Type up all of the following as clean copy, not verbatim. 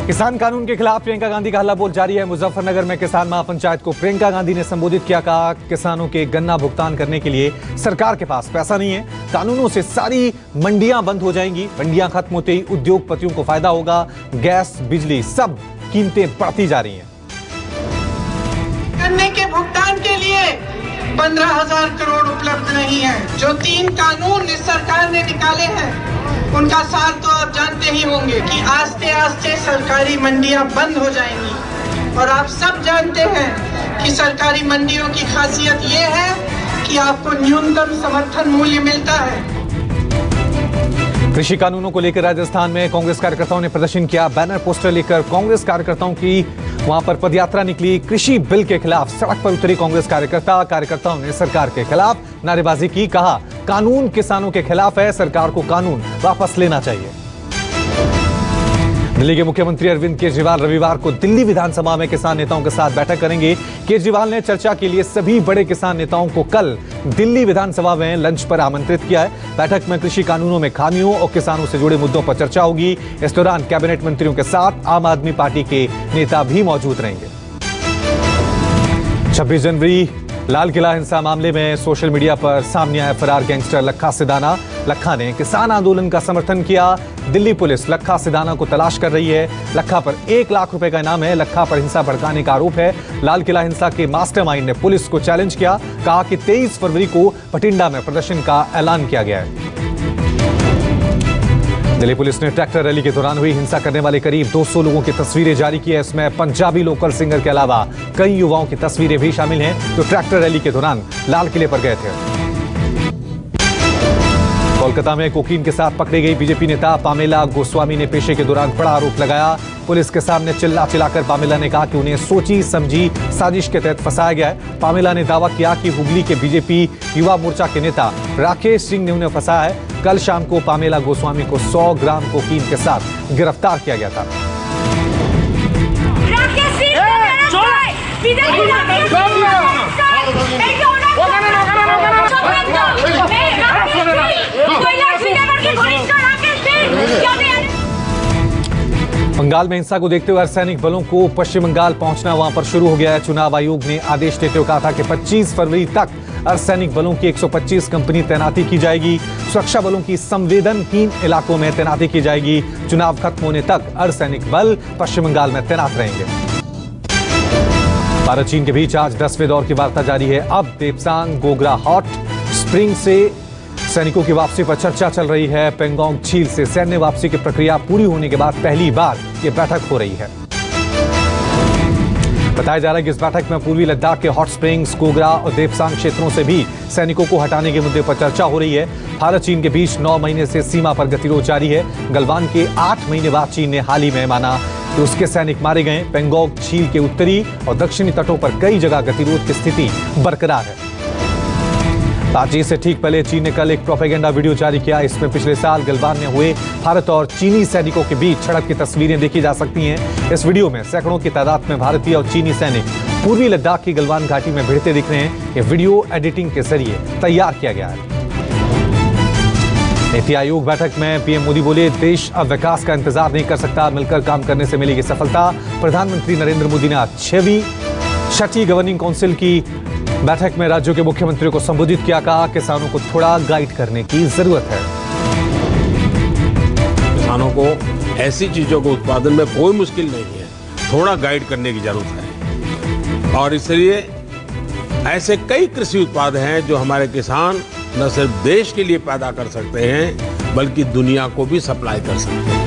किसान कानून के खिलाफ प्रियंका गांधी का हल्ला बोल जारी है। मुजफ्फरनगर में किसान महापंचायत को प्रियंका गांधी ने संबोधित किया। कहा किसानों के गन्ना भुगतान करने के लिए सरकार के पास पैसा नहीं है। कानूनों से सारी मंडियां बंद हो जाएंगी। मंडियां खत्म होते ही उद्योगपतियों को फायदा होगा। गैस, बिजली, सब कीमतें बढ़ती जा रही हैं। गन्ने के भुगतान के लिए 15,000 करोड़ उपलब्ध नहीं है। जो 3 कानून इस सरकार ने निकाले हैं उनका सार तो आप जानते ही होंगे कि आस्ते आस्ते सरकारी मंडियां बंद हो जाएंगी। और आप सब जानते हैं कि सरकारी मंडियों की खासियत ये है कि आपको न्यूनतम समर्थन मूल्य मिलता है। कृषि कानूनों को लेकर राजस्थान में कांग्रेस कार्यकर्ताओं ने प्रदर्शन किया। बैनर पोस्टर लेकर कांग्रेस कार्यकर्ताओं की वहां पर पदयात्रा निकली। कृषि बिल के खिलाफ सड़क पर उतरी कांग्रेस कार्यकर्ताओं ने सरकार के खिलाफ नारेबाजी की। कहा कानून किसानों के खिलाफ है, सरकार को कानून वापस लेना चाहिए। दिल्ली के मुख्यमंत्री अरविंद केजरीवाल रविवार को दिल्ली विधानसभा में किसान नेताओं के साथ बैठक करेंगे। केजरीवाल ने चर्चा के लिए सभी बड़े किसान नेताओं को कल दिल्ली विधानसभा में लंच पर आमंत्रित किया है। बैठक में कृषि कानूनों में खामियों और किसानों से जुड़े मुद्दों पर चर्चा होगी। इस दौरान कैबिनेट मंत्रियों के साथ आम आदमी पार्टी के नेता भी मौजूद रहेंगे। 26 जनवरी लाल किला हिंसा मामले में सोशल मीडिया पर सामने आया फरार गैंगस्टर लखा सिदाना। लखा ने किसान आंदोलन का समर्थन किया। दिल्ली पुलिस लखा सिदाना को तलाश कर रही है। लखा पर 1 लाख रुपए का इनाम है। लखा पर हिंसा भड़काने का आरोप है। लाल किला हिंसा के मास्टरमाइंड ने पुलिस को चैलेंज किया। कहा कि 23 फरवरी को बठिंडा में प्रदर्शन का ऐलान किया गया है। दिल्ली पुलिस ने ट्रैक्टर रैली के दौरान हुई हिंसा करने वाले करीब 200 लोगों की तस्वीरें जारी की है। इसमें पंजाबी लोकल सिंगर के अलावा कई युवाओं की तस्वीरें भी शामिल हैं जो ट्रैक्टर रैली के दौरान लाल किले पर गए थे। कोलकाता में कोकीन के साथ पकड़ी गई बीजेपी नेता पामेला गोस्वामी ने पेशे के दौरान बड़ा आरोप लगाया। पुलिस के सामने चिल्ला चिल्लाकर पामेला ने कहा कि उन्हें सोची समझी साजिश के तहत फंसाया गया है। पामेला ने दावा किया कि हुगली के बीजेपी युवा मोर्चा के नेता राकेश सिंह ने उन्हें फंसाया है। कल शाम को पामेला गोस्वामी को 100 ग्राम कोकीन के साथ गिरफ्तार किया गया था। बंगाल में हिंसा को देखते हुए अर्धसैनिक बलों को पश्चिम बंगाल पहुंचना वहां पर शुरू हो गया है। चुनाव आयोग ने आदेश देते हुए कहा था कि 25 फरवरी तक अर्धसैनिक बलों की 125 कंपनी तैनाती की जाएगी। सुरक्षा बलों की संवेदनहीन इलाकों में तैनाती की जाएगी। चुनाव खत्म होने तक अर्धसैनिक बल पश्चिम बंगाल में तैनात रहेंगे। भारत चीन के बीच आज 10वें दौर की वार्ता जारी है। अब देपसांग गोगरा हॉट स्प्रिंग से सैनिकों की वापसी पर चर्चा चल रही है। पेंगोंग झील से सैन्य वापसी की प्रक्रिया पूरी होने के बाद पहली बार यह बैठक हो रही है। बताया जा रहा है कि इस बैठक में पूर्वी लद्दाख के हॉट स्प्रिंग्स, गोगरा और देपसांग क्षेत्रों से भी सैनिकों को हटाने के मुद्दे पर चर्चा हो रही है। भारत चीन के बीच 9 महीने से सीमा पर गतिरोध जारी है। गलवान के 8 महीने बाद चीन ने हाल ही में माना कि उसके सैनिक मारे गए। पेंगोंग झील के उत्तरी और दक्षिणी तटों पर कई जगह गतिरोध की स्थिति बरकरार है। बातचीत से ठीक पहले चीन ने कल एक प्रोपेगेंडा वीडियो जारी किया। इसमें पिछले साल गलवान में हुए भारत और चीनी सैनिकों के बीच झड़प की तस्वीरें देखी जा सकती हैं। इस वीडियो में सैकड़ों की तादाद में भारतीय और चीनी सैनिक पूर्वी लद्दाख की गलवान घाटी में भिड़ते दिख रहे हैं। यह वीडियो एडिटिंग के जरिए तैयार किया गया है। नीति आयोग बैठक में पीएम मोदी बोले, देश अब विकास का इंतजार नहीं कर सकता, मिलकर काम करने से मिलेगी सफलता। प्रधानमंत्री नरेंद्र मोदी ने आज 6वीं गवर्निंग काउंसिल की बैठक में राज्यों के मुख्यमंत्रियों को संबोधित किया। कहा किसानों को थोड़ा गाइड करने की जरूरत है। किसानों को ऐसी चीजों को उत्पादन में कोई मुश्किल नहीं है, थोड़ा गाइड करने की जरूरत है। और इसलिए ऐसे कई कृषि उत्पाद हैं जो हमारे किसान न सिर्फ देश के लिए पैदा कर सकते हैं बल्कि दुनिया को भी सप्लाई कर सकते हैं।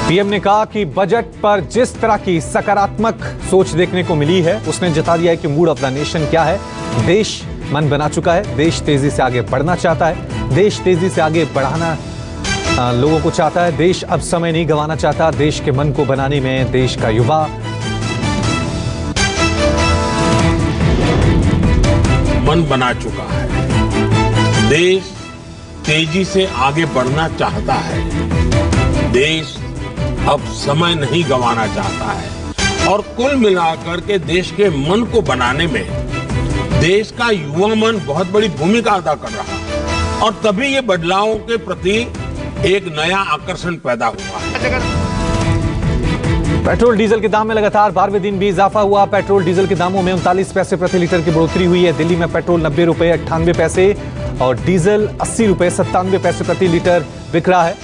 पीएम ने कहा कि बजट पर जिस तरह की सकारात्मक सोच देखने को मिली है उसने जता दिया है कि मूड ऑफ द नेशन क्या है। देश मन बना चुका है। देश तेजी से आगे बढ़ना चाहता है। देश तेजी से आगे बढ़ाना लोगों को चाहता है। देश अब समय नहीं गंवाना चाहता। देश के मन को बनाने में देश का युवा मन बना चुका है। देश तेजी से आगे बढ़ना चाहता है। देश अब समय नहीं गंवाना चाहता है। और कुल मिलाकर के देश के मन को बनाने में देश का युवा मन बहुत बड़ी भूमिका अदा कर रहा है। और तभी ये बदलावों के प्रति एक नया आकर्षण पैदा हुआ है। पेट्रोल डीजल के दाम में लगातार 12वें दिन भी इजाफा हुआ। पेट्रोल डीजल के दामों में 39 पैसे प्रति लीटर की बढ़ोतरी हुई है। दिल्ली में पेट्रोल 90 रुपए 98 पैसे और डीजल 80 रुपए 97 पैसे प्रति लीटर बिक रहा है।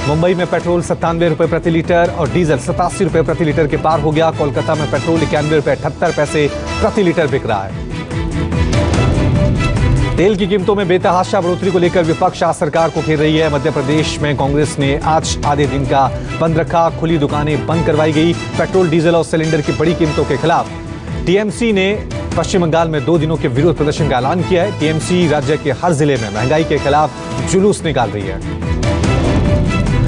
मुंबई में पेट्रोल 97 रुपए प्रति लीटर और डीजल 87 रुपए प्रति लीटर के पार हो गया। कोलकाता में पेट्रोल 91 रुपए 78 पैसे प्रति लीटर बिक रहा है। तेल की कीमतों में बेतहाशा बढ़ोतरी को लेकर विपक्ष आज सरकार को घेर रही है। मध्य प्रदेश में कांग्रेस ने आज आधे दिन का बंद रखा। खुली दुकानें बंद करवाई गई। पेट्रोल डीजल और सिलेंडर की बड़ी कीमतों के खिलाफ टीएमसी ने पश्चिम बंगाल में 2 दिनों के विरोध प्रदर्शन का ऐलान किया है। टीएमसी राज्य के हर जिले में महंगाई के खिलाफ जुलूस निकाल रही है।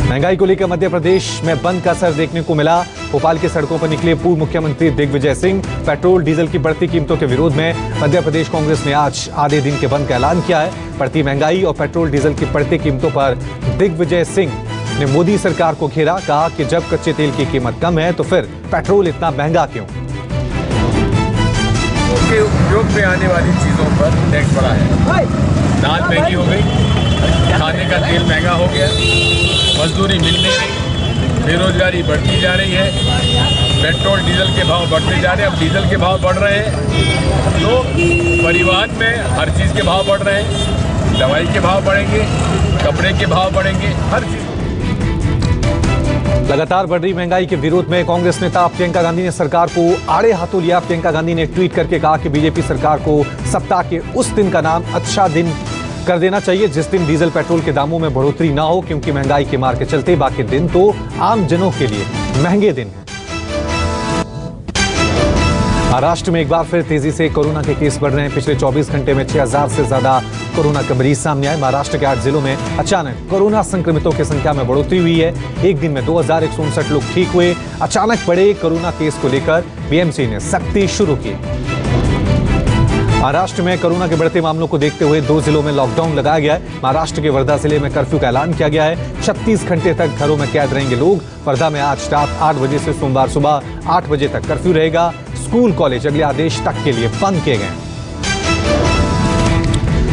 महंगाई को लेकर मध्य प्रदेश में बंद का असर देखने को मिला। भोपाल की सड़कों पर निकले पूर्व मुख्यमंत्री दिग्विजय सिंह। पेट्रोल डीजल की बढ़ती कीमतों के विरोध में मध्य प्रदेश कांग्रेस ने आज आधे दिन के बंद का ऐलान किया है। बढ़ती महंगाई और पेट्रोल डीजल की बढ़ती कीमतों पर दिग्विजय सिंह ने मोदी सरकार को घेरा। कहा कि जब कच्चे तेल की कीमत कम है तो फिर पेट्रोल इतना महंगा क्यों? के उपयोग में आने वाली चीजों पर टैक्स बढ़ा है। दाल महंगी हो गई, खाने का तेल महंगा हो गया, मजदूरी मिल नहीं रही, बेरोजगारी बढ़ती जा रही है, पेट्रोल डीजल के भाव बढ़ते जा रहे हैं। अब डीजल के भाव बढ़ रहे हैं तो परिवहन में हर चीज़ के भाव बढ़ रहे हैं। दवाई के भाव बढ़ेंगे, कपड़े के भाव बढ़ेंगे, हर चीज़। लगातार बढ़ रही महंगाई के विरोध में कांग्रेस नेता प्रियंका गांधी ने सरकार को आड़े हाथों लिया। प्रियंका गांधी ने ट्वीट करके कहा कि बीजेपी सरकार को सप्ताह के उस दिन का नाम अच्छा दिन कर देना चाहिए जिस दिन डीजल पेट्रोल के दामों में बढ़ोतरी ना हो, क्योंकि महंगाई की मार के चलते बाकी दिन तो आम जनों के लिए महंगे दिन हैं। महाराष्ट्र में एक बार फिर तेजी से कोरोना के केस बढ़ रहे हैं। पिछले 24 घंटे में 6000 से ज्यादा कोरोना के मरीज सामने आए। महाराष्ट्र के 8 जिलों में अचानक कोरोना संक्रमितों की संख्या में बढ़ोतरी हुई है। एक दिन में 2159 लोग ठीक हुए। अचानक बढ़े कोरोना केस को लेकर बीएमसी ने सख्ती शुरू की। महाराष्ट्र में कोरोना के बढ़ते मामलों को देखते हुए 2 जिलों में लॉकडाउन लगाया गया है। महाराष्ट्र के वर्धा जिले में कर्फ्यू का ऐलान किया गया है। 36 घंटे तक घरों में कैद रहेंगे लोग। वर्धा में आज रात 8 बजे से सोमवार सुबह 8 बजे तक कर्फ्यू रहेगा। स्कूल कॉलेज अगले आदेश तक के लिए बंद किए गए।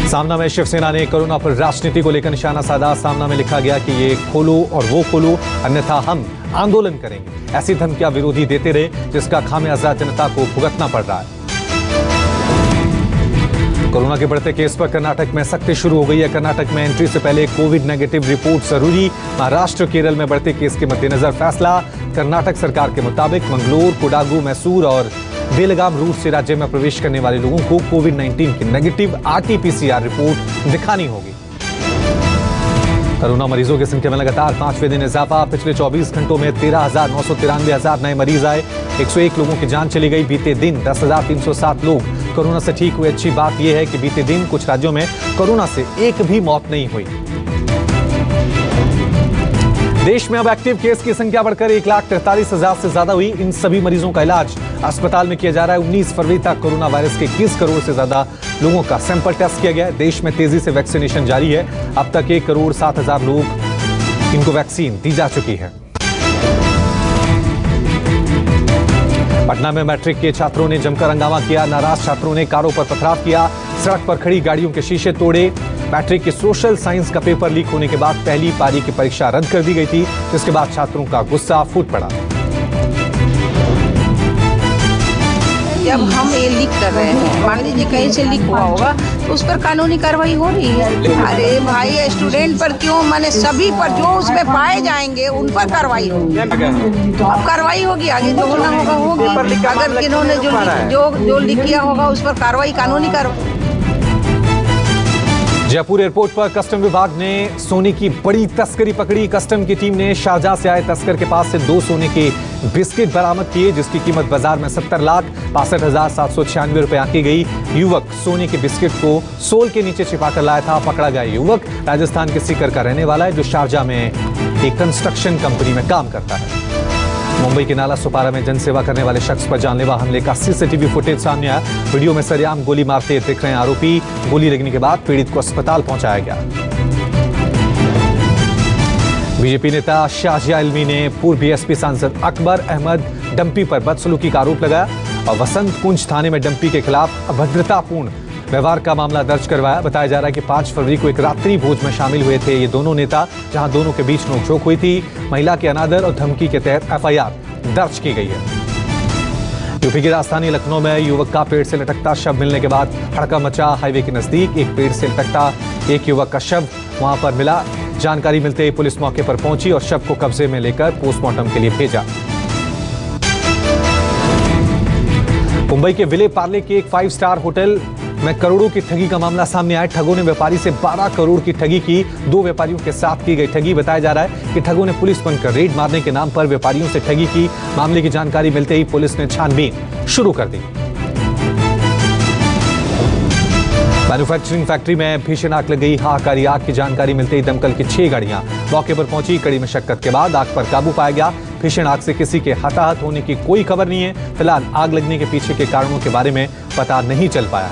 सामना में शिवसेना ने कोरोना पर राजनीति को लेकर निशाना साधा। सामना में लिखा गया कि ये खोलो और वो खोलो, अन्यथा हम आंदोलन करेंगे। ऐसी धमकियां विरोधी देते रहे जिसका खामियाजा जनता को भुगतना पड़ रहा है। कोरोना के बढ़ते केस पर कर्नाटक में सख्ती शुरू हो गई है। कर्नाटक में एंट्री से पहले कोविड नेगेटिव रिपोर्ट जरूरी। महाराष्ट्र केरल में बढ़ते केस के मद्देनजर फैसला। कर्नाटक सरकार के मुताबिक मंगलोर, कोडागु, मैसूर और बेलगाम रूट से राज्य में प्रवेश करने वाले लोगों को कोविड-19 की नेगेटिव RT-PCR रिपोर्ट दिखानी होगी। कोरोना मरीजों की संख्या में लगातार 5वें दिन इजाफा। पिछले 24 घंटों में 13,993 नए मरीज आए। 101 लोगों की जान चली गई। बीते दिन 10,307 लोग कोरोना से ठीक हुए। अच्छी बात यह है कि बीते दिन कुछ राज्यों में कोरोना से एक भी मौत नहीं हुई। देश में अब एक्टिव केस की संख्या बढ़कर 1,43,000 से ज्यादा हुई। इन सभी मरीजों का इलाज अस्पताल में किया जा रहा है। 19 फरवरी तक कोरोना वायरस के 21 करोड़ से ज्यादा लोगों का सैंपल टेस्ट किया गया है। देश में तेजी से वैक्सीनेशन जारी है। अब तक 1,07,000 लोग इनको वैक्सीन दी जा चुकी है। पटना में मैट्रिक के छात्रों ने जमकर हंगामा किया। नाराज छात्रों ने कारों पर पथराव किया, सड़क पर खड़ी गाड़ियों के शीशे तोड़े। मैट्रिक के सोशल साइंस का पेपर लीक होने के बाद पहली पारी की परीक्षा रद्द कर दी गई थी, जिसके बाद छात्रों का गुस्सा फूट पड़ा। जब हम ये लीक कर रहे हैं, मान लीजिए कहीं से लीक हुआ होगा तो उस पर कानूनी कार्रवाई हो रही है। अरे भाई, स्टूडेंट पर क्यों, माने सभी पर जो उसमें पाए जाएंगे उन पर कार्रवाई होगी। अब कार्रवाई होगी, आगे जो होना होगा होगी। अगर किन्होंने जो लीक किया होगा उस पर कार्रवाई, कानूनी कार्रवाई। जयपुर एयरपोर्ट पर कस्टम विभाग ने सोने की बड़ी तस्करी पकड़ी। कस्टम की टीम ने शारजाह से आए तस्कर के पास से 2 सोने के बिस्किट बरामद किए, जिसकी कीमत बाजार में 70,62,796 रुपए आंकी गई। युवक सोने के बिस्किट को सोल के नीचे छिपाकर लाया था। पकड़ा गया युवक राजस्थान के सीकर का रहने वाला है, जो शारजाह में एक कंस्ट्रक्शन कंपनी में काम करता है। मुंबई के नाला सुपारा में जनसेवा करने वाले शख्स पर जानलेवा हमले का सीसीटीवी फुटेज सामने आया। वीडियो में सरेआम गोली मारते दिख रहे हैं आरोपी। गोली लगने के बाद पीड़ित को अस्पताल पहुंचाया गया। बीजेपी नेता शाजिया इल्मी ने पूर्व बीएसपी सांसद अकबर अहमद डंपी पर बदसलूकी का आरोप लगाया और वसंत कुंज थाने में डंपी के खिलाफ अभद्रतापूर्ण व्यवहार का मामला दर्ज करवाया। बताया जा रहा है कि 5 फरवरी को एक रात्रि भोज में शामिल हुए थे ये दोनों नेता, जहां दोनों के बीच नोकझोंक हुई थी। महिला के अनादर और धमकी के तहत एफआईआर दर्ज की गई है। यूपी की राजधानी लखनऊ में युवक का पेड़ से लटकता शव मिलने के बाद हड़कंप मचा। हाईवे के नजदीक एक पेड़ से लटकता एक युवक का शव वहां पर मिला। जानकारी मिलते ही पुलिस मौके पर पहुंची और शव को कब्जे में लेकर पोस्टमार्टम के लिए भेजा। मुंबई के विले पार्ले के एक 5 स्टार होटल में करोड़ों की ठगी का मामला सामने आया। ठगों ने व्यापारी से 12 करोड़ की ठगी की। 2 व्यापारियों के साथ की गई ठगी। बताया जा रहा है कि ठगों ने पुलिस बनकर रेड मारने के नाम पर व्यापारियों से ठगी की। मामले की जानकारी मिलते ही पुलिस ने छानबीन शुरू कर दी। मैन्युफैक्चरिंग फैक्ट्री में भीषण आग लग गई। हाहाकारी आग की जानकारी मिलते ही दमकल की 6 गाड़ियां मौके पर पहुंची। कड़ी मशक्कत के बाद आग पर काबू पाया गया। भीषण आग से किसी के हताहत होने की कोई खबर नहीं है। फिलहाल आग लगने के पीछे के कारणों के बारे में पता नहीं चल पाया।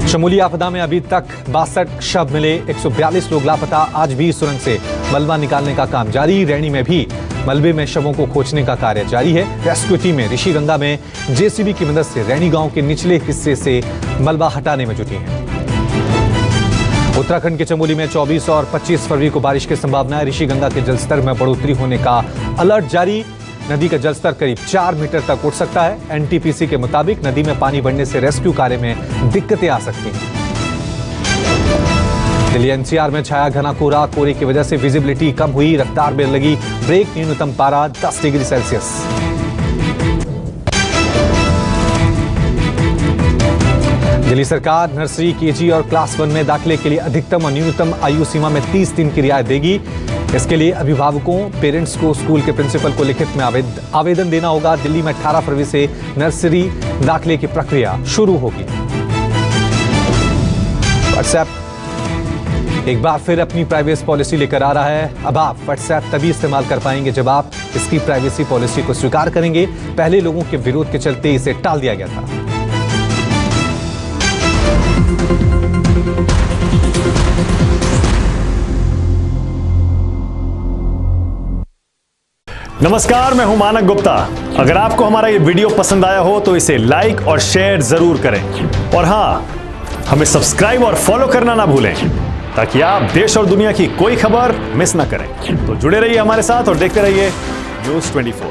चमोली आपदा में अभी तक 62 शव मिले, 142 लोग लापता। आज भी सुरंग से मलबा निकालने का काम जारी। रैनी में भी मलबे में शवों को खोजने का कार्य जारी है। रेस्क्यू टीमें ऋषिगंगा में जेसीबी की मदद से रैनी गांव के निचले हिस्से से मलबा हटाने में जुटी हैं। उत्तराखंड के चमोली में 24 और 25 फरवरी को बारिश की संभावना है। ऋषिगंगा के जलस्तर में बढ़ोतरी होने का अलर्ट जारी। नदी का जलस्तर करीब 4 मीटर तक उठ सकता है। एनटीपीसी के मुताबिक नदी में पानी बढ़ने से रेस्क्यू कार्य में दिक्कतें आ सकती हैं। दिल्ली एनसीआर में छाया घना कोहरा। कोहरे की वजह से विजिबिलिटी कम हुई, रफ्तार में लगी ब्रेक। न्यूनतम पारा 10 डिग्री सेल्सियस। दिल्ली सरकार नर्सरी, केजी और क्लास 1 में दाखिले के लिए अधिकतम और न्यूनतम आयु सीमा में 30 दिन की रियायत देगी। इसके लिए अभिभावकों, पेरेंट्स को स्कूल के प्रिंसिपल को लिखित में आवेदन देना होगा। दिल्ली में 18 फरवरी से नर्सरी दाखिले की प्रक्रिया शुरू होगी। व्हाट्सएप एक बार फिर अपनी प्राइवेसी पॉलिसी लेकर आ रहा है। अब आप व्हाट्सएप तभी इस्तेमाल कर पाएंगे जब आप इसकी प्राइवेसी पॉलिसी को स्वीकार करेंगे। पहले लोगों के विरोध के चलते इसे टाल दिया गया था। नमस्कार, मैं हूं मानक गुप्ता। अगर आपको हमारा ये वीडियो पसंद आया हो तो इसे लाइक और शेयर जरूर करें। और हां, हमें सब्सक्राइब और फॉलो करना ना भूलें ताकि आप देश और दुनिया की कोई खबर मिस ना करें। तो जुड़े रहिए हमारे साथ और देखते रहिए न्यूज़ 24।